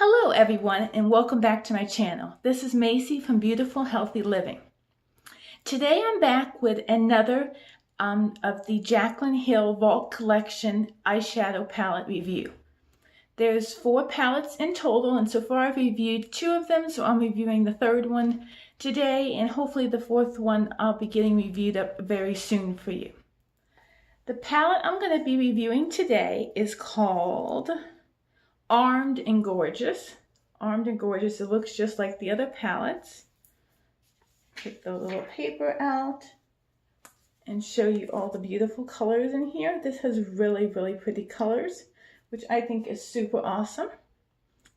Hello everyone and welcome back to my channel. This is Macy from Beautiful Healthy Living. Today I'm back with another of the Jaclyn Hill Vault Collection eyeshadow palette review. There's 4 palettes in total, and so far I've reviewed 2 of them, so I'm reviewing the 3rd one today, and hopefully the 4th one I'll be getting reviewed up very soon for you. The palette I'm going to be reviewing today is called Armed and Gorgeous. Armed and Gorgeous. It looks just like the other palettes. Take the little paper out and show you all the beautiful colors in here. This has really pretty colors, which I think is super awesome.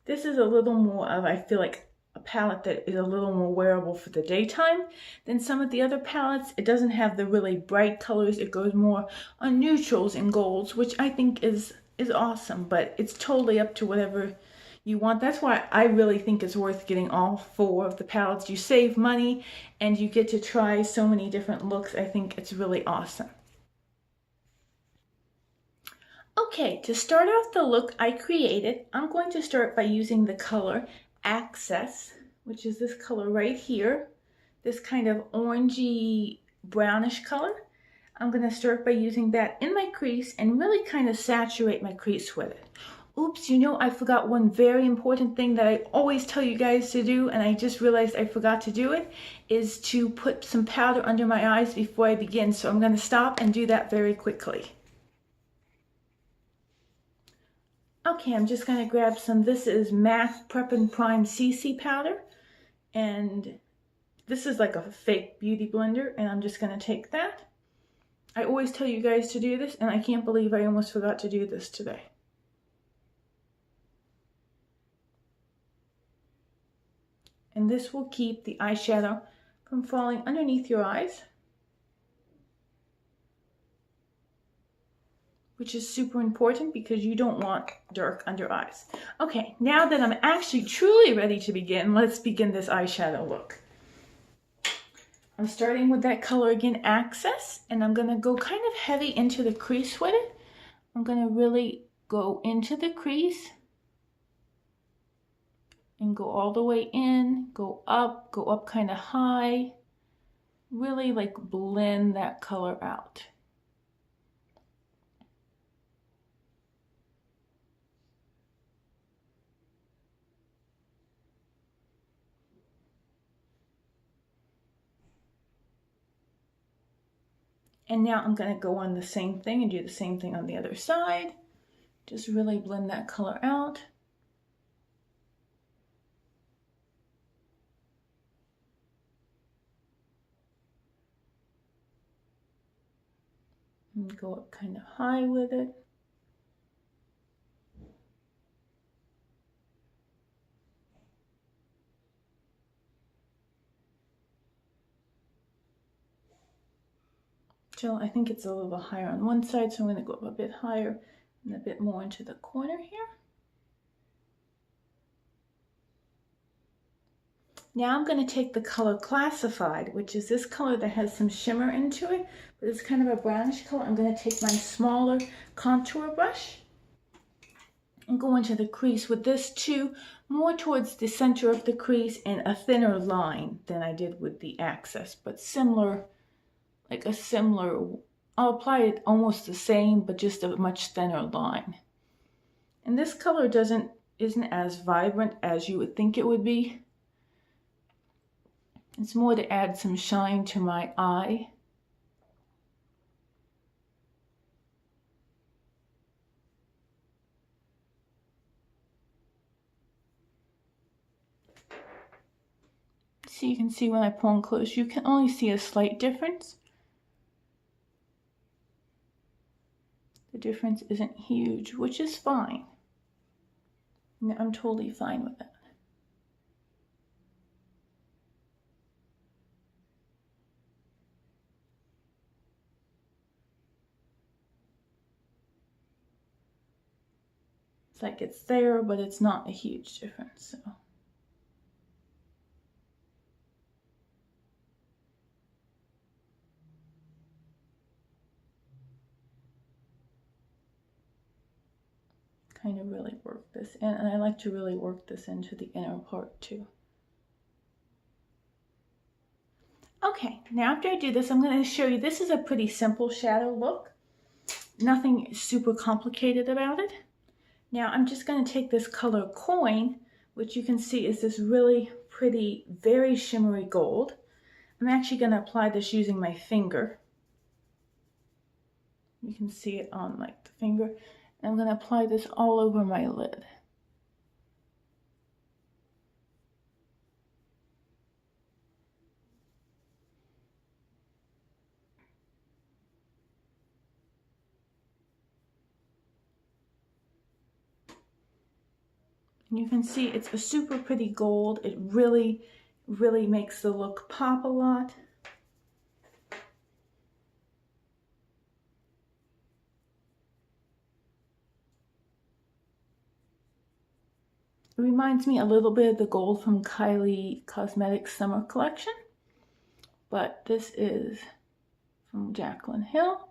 This is a little more of, I feel like, a palette that is a little more wearable for the daytime than some of the other palettes. It doesn't have the really bright colors. It goes more on neutrals and golds, which I think is awesome, but it's totally up to whatever you want. That's why I really think it's worth getting all 4 of the palettes. You save money and you get to try so many different looks. I think it's really awesome. Okay, to start off the look I created, I'm going to start by using the color Access, which is this color right here, this kind of orangey brownish color. I'm going to start by using that in my crease and really kind of saturate my crease with it. Oops, you know, I forgot one very important thing that I always tell you guys to do, and I just realized I forgot to do it, is to put some powder under my eyes before I begin. So I'm going to stop and do that very quickly. Okay, I'm just going to grab some, this is MAC Prep and Prime CC powder, and this is like a fake beauty blender, and I'm just going to take that. I always tell you guys to do this, and I can't believe I almost forgot to do this today. And this will keep the eyeshadow from falling underneath your eyes, which is super important because you don't want dark under eyes. Okay, now that I'm actually truly ready to begin, let's begin this eyeshadow look. I'm starting with that color again, Access, and I'm going to go kind of heavy into the crease with it. I'm going to really go into the crease and go all the way in, go up kind of high, really like blend that color out. And now I'm going to go on the same thing and do the same thing on the other side. Just really blend that color out. And go up kind of high with it. So I think it's a little higher on one side, so I'm going to go up a bit higher and a bit more into the corner here. Now I'm going to take the color Classified, which is this color that has some shimmer into it, but it's kind of a brownish color. I'm going to take my smaller contour brush and go into the crease with this too, more towards the center of the crease and a thinner line than I did with the Access, but similar, like a similar, I'll apply it almost the same, but just a much thinner line. And this color isn't as vibrant as you would think it would be. It's more to add some shine to my eye. So you can see when I pull in close, you can only see a slight difference. The difference isn't huge, which is fine. I'm totally fine with that. It's like it's there, but it's not a huge difference. So. kind of really work this in, and I like to really work this into the inner part too. Okay, now after I do this, I'm going to show you, this is a pretty simple shadow look. Nothing super complicated about it. Now I'm just going to take this color Coin, which you can see is this really pretty, very shimmery gold. I'm actually going to apply this using my finger. You can see it on like the finger. And I'm going to apply this all over my lid. And you can see it's a super pretty gold. It really, really makes the look pop a lot. It reminds me a little bit of the gold from Kylie Cosmetics Summer Collection, but this is from Jaclyn Hill.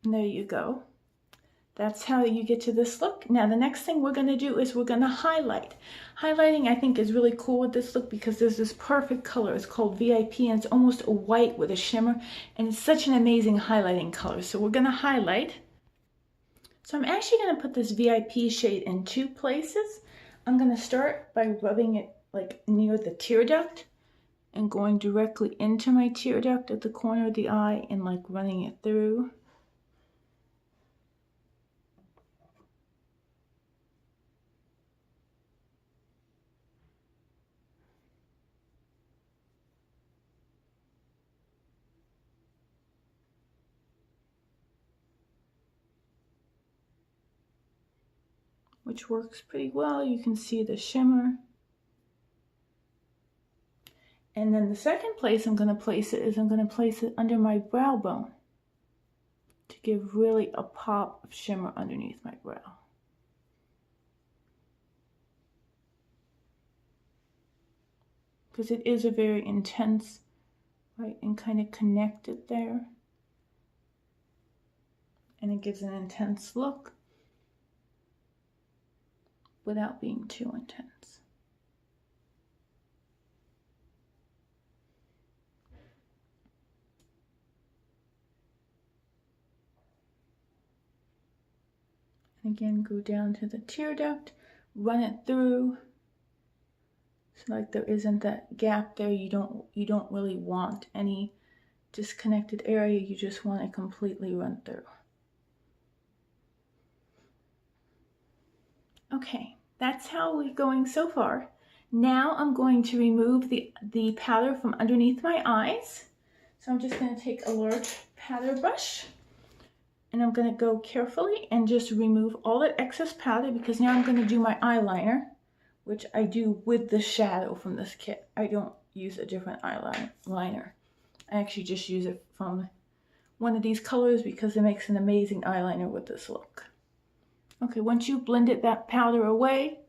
And there you go. That's how you get to this look. Now the next thing we're going to do is we're going to highlight. Highlighting I think is really cool with this look because there's this perfect color. It's called VIP and it's almost a white with a shimmer and it's such an amazing highlighting color. So we're going to highlight. So I'm actually going to put this VIP shade in two places. I'm going to start by rubbing it like near the tear duct and going directly into my tear duct at the corner of the eye and like running it through. Which works pretty well. You can see the shimmer. And then the second place I'm going to place it is I'm going to place it under my brow bone to give really a pop of shimmer underneath my brow. Because it is a very intense, right, and kind of connected there. And it gives an intense look without being too intense. And again, go down to the tear duct, run it through. So like there isn't that gap there. You don't really want any disconnected area. You just want it completely run through. Okay, that's how we're going so far. Now I'm going to remove the powder from underneath my eyes. So I'm just going to take a large powder brush and I'm going to go carefully and just remove all that excess powder because now I'm going to do my eyeliner, which I do with the shadow from this kit. I don't use a different eyeliner. I actually just use it from one of these colors because it makes an amazing eyeliner with this look. Okay, once you blended that powder away,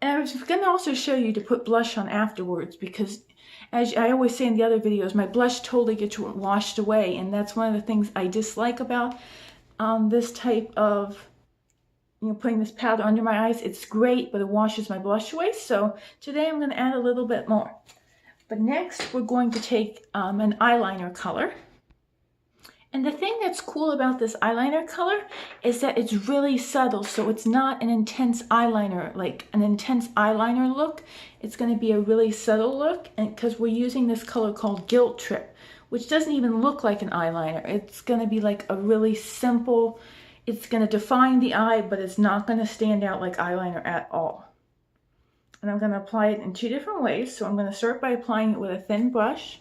and I was going to also show you to put blush on afterwards because as I always say in the other videos, my blush totally gets washed away, and that's one of the things I dislike about this type of, putting this powder under my eyes. It's great, but it washes my blush away, so today I'm going to add a little bit more. But next, we're going to take an eyeliner color. And the thing that's cool about this eyeliner color is that it's really subtle, so it's not an intense eyeliner, like an intense eyeliner look. It's going to be a really subtle look, and because we're using this color called Guilt Trip, which doesn't even look like an eyeliner. It's going to be like a really simple, it's going to define the eye, but it's not going to stand out like eyeliner at all. And I'm going to apply it in two different ways. So I'm going to start by applying it with a thin brush.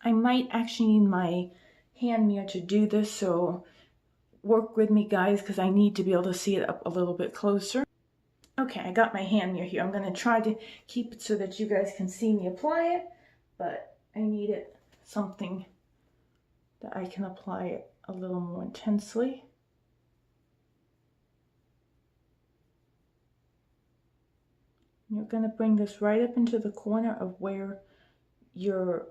I might actually need my hand mirror to do this, so work with me guys because I need to be able to see it up a little bit closer. Okay, I got my hand near here. I'm going to try to keep it so that you guys can see me apply it, but I needed something that I can apply it a little more intensely. You're going to bring this right up into the corner of where your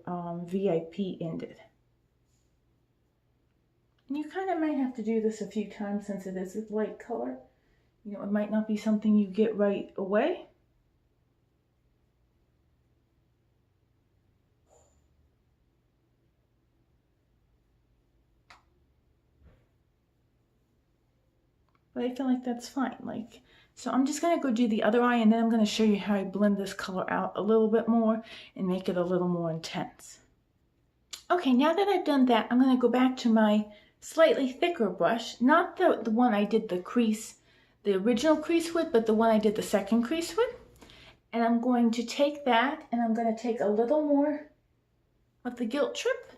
VIP ended. And you kind of might have to do this a few times since it is a light color. You know, it might not be something you get right away. But I feel like that's fine. So I'm just going to go do the other eye, and then I'm going to show you how I blend this color out a little bit more and make it a little more intense. Okay, now that I've done that, I'm going to go back to my slightly thicker brush, not the one I did the crease, the original crease with, but the one I did the second crease with. And I'm going to take that, and I'm going to take a little more of the gilt trip,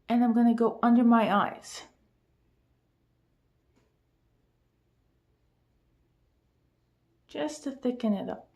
and I'm going to go under my eyes. Just to thicken it up.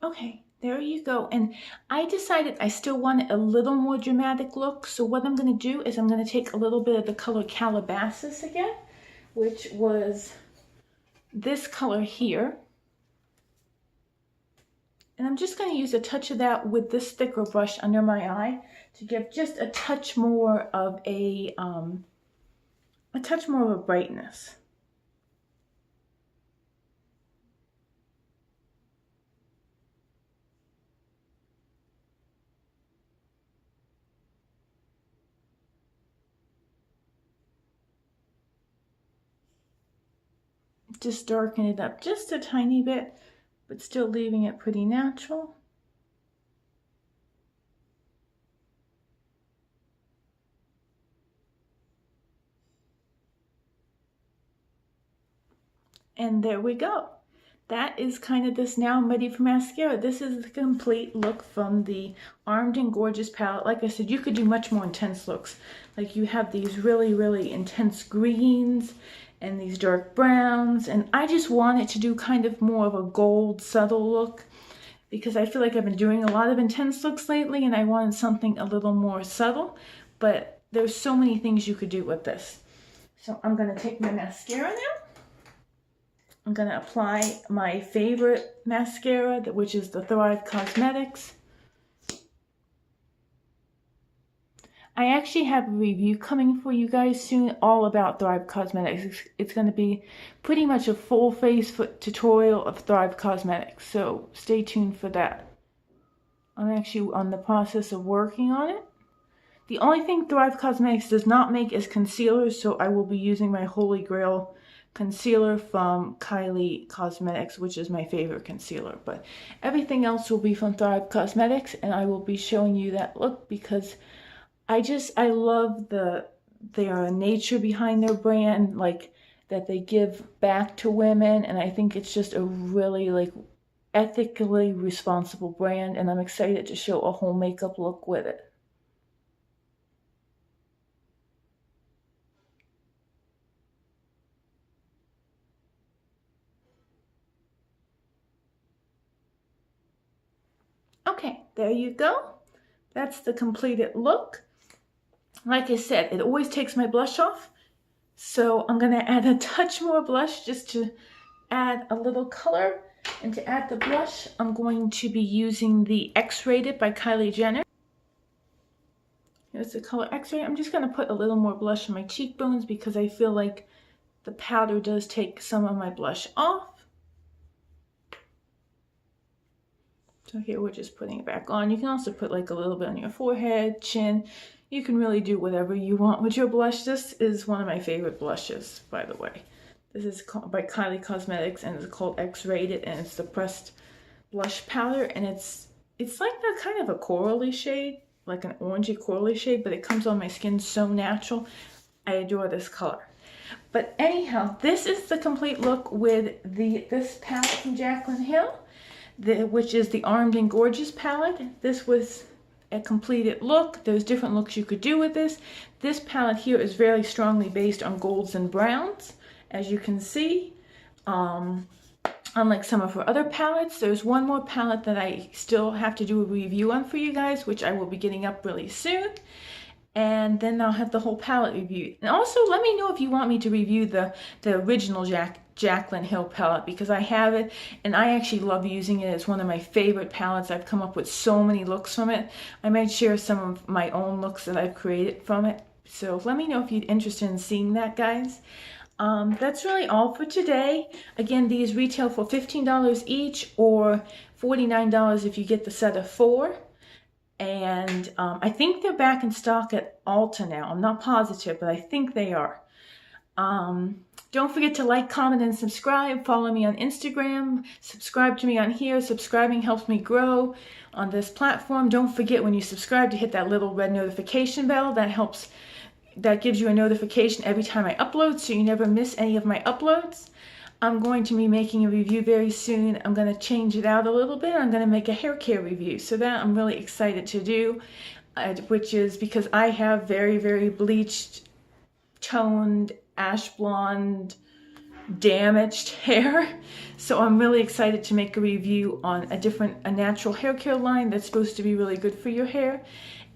Okay, there you go. And I decided I still wanted a little more dramatic look. So what I'm going to do is I'm going to take a little bit of the color Calabasas again, which was this color here. And I'm just going to use a touch of that with this thicker brush under my eye to give just a touch more of a brightness. Just darken it up just a tiny bit, but still leaving it pretty natural. And there we go. That is kind of this. Now I'm ready for mascara. This is the complete look from the Armed and Gorgeous palette. Like I said, you could do much more intense looks. Like you have these really, really intense greens and these dark browns. And I just wanted to do kind of more of a gold subtle look because I feel like I've been doing a lot of intense looks lately and I wanted something a little more subtle. But there's so many things you could do with this. So I'm going to take my mascara now. I'm going to apply my favorite mascara, which is the Thrive Cosmetics. I actually have a review coming for you guys soon all about Thrive Cosmetics. It's going to be pretty much a full face tutorial of Thrive Cosmetics, so stay tuned for that. I'm actually on the process of working on it. The only thing Thrive Cosmetics does not make is concealer, so I will be using my Holy Grail concealer from Kylie Cosmetics, which is my favorite concealer. But everything else will be from Thrive Cosmetics, and I will be showing you that look because I love their nature behind their brand, like that they give back to women, and I think it's just a really ethically responsible brand, and I'm excited to show a whole makeup look with it. Okay, there you go. That's the completed look. Like I said, it always takes my blush off. So I'm going to add a touch more blush just to add a little color. And to add the blush, I'm going to be using the X-Rated by Kylie Jenner. Here's the color X-Rated. I'm just going to put a little more blush on my cheekbones because I feel like the powder does take some of my blush off. So here we're just putting it back on. You can also put like a little bit on your forehead, chin. You can really do whatever you want with your blush. This is one of my favorite blushes, by the way. This is by Kylie Cosmetics, and it's called X-Rated, and it's the pressed blush powder, and it's like a kind of a corally shade, like an orangey corally shade, but it comes on my skin so natural. I adore this color. But anyhow, this is the complete look with this palette from Jaclyn Hill, which is the Armed and Gorgeous palette. This was a completed look. There's different looks you could do with this. This palette here is very strongly based on golds and browns, as you can see. Unlike some of her other palettes, there's one more palette that I still have to do a review on for you guys, which I will be getting up really soon. And then I'll have the whole palette reviewed. And also, let me know if you want me to review the original Jaclyn Hill palette, because I have it, and I actually love using it. It's one of my favorite palettes. I've come up with so many looks from it. I might share some of my own looks that I've created from it. So let me know if you're interested in seeing that, guys. That's really all for today. Again, these retail for $15 each, or $49 if you get the set of 4. And I think they're back in stock at Ulta now. I'm not positive, but I think they are. Don't forget to like, comment, and subscribe. Follow me on Instagram. Subscribe to me on here. Subscribing helps me grow on this platform. Don't forget, when you subscribe, to hit that little red notification bell. That gives you a notification every time I upload, so you never miss any of my uploads. I'm going to be making a review very soon. I'm going to change it out a little bit. I'm going to make a hair care review. So that I'm really excited to do, which is because I have very, very bleached, toned, ash blonde, damaged hair. So I'm really excited to make a review on a natural hair care line that's supposed to be really good for your hair.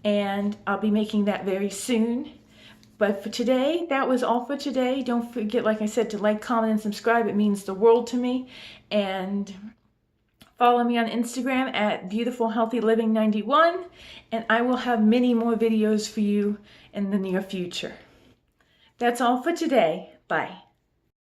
And I'll be making that very soon. But for today, that was all for today. Don't forget, like I said, to like, comment, and subscribe. It means the world to me. And follow me on Instagram at beautifulhealthyliving91. And I will have many more videos for you in the near future. That's all for today. Bye.